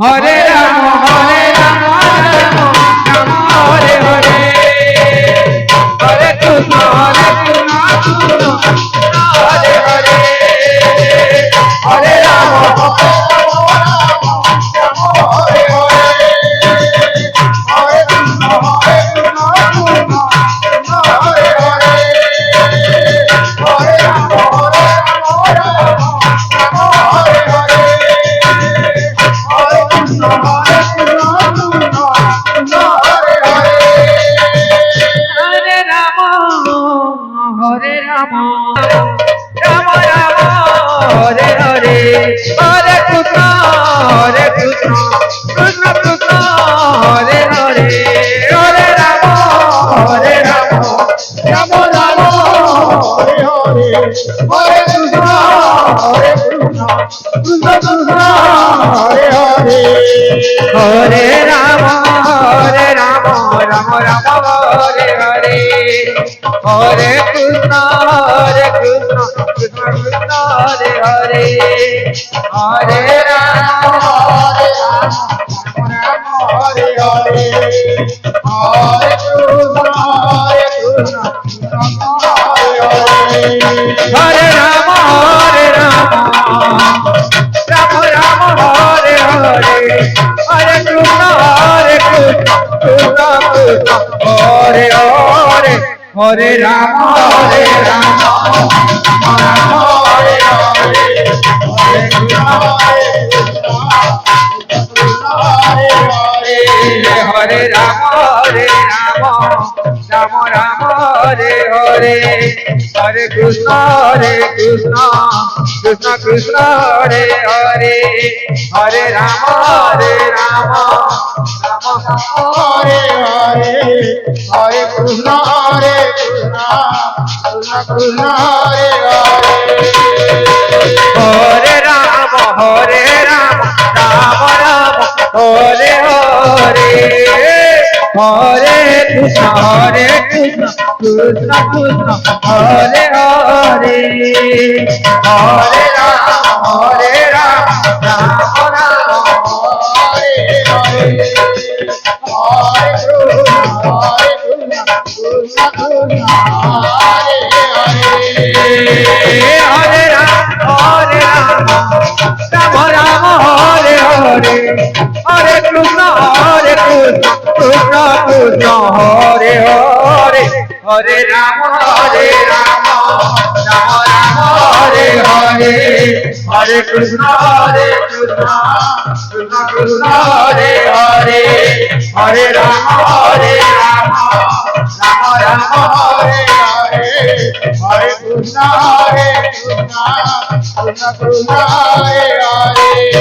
Hare Rama Rama Rama Hare Hare Hare Hare Hare Ram Ram Ram Hare Hare Hare Krishna Krishna Krishna Hare Hare Hare Ram Hare Ram Hare Hare Hare Krishna Hare Hare Hare Ram Ram Ram Hare Hare Hare Krishna Krishna Krishna Hare Hare Hare Ram Hare Hare Hare Ram Ram Ram Hare Hare Hare Krishna Krishna Krishna Hare Hare Hare Ram Ram Hare Hare Hare Krishna Hare Krishna Krishna Hare Hare Ram Ram Ram Hare Hare Hare Krishna Krishna Krishna Hare Hare Hare Ram Ram Ram Hare Hare Hare Krishna Krishna Hare Hare Ram Ram Ram Hare Hare Hare Krishna Krishna Krishna Hare Hare Hare Ram Ram Ram Hare Hare Hare Krishna Krishna Krishna Hare Hare Hare Ram Ram Ram Hare Hare Hare Krishna Krishna Krishna Hare Hare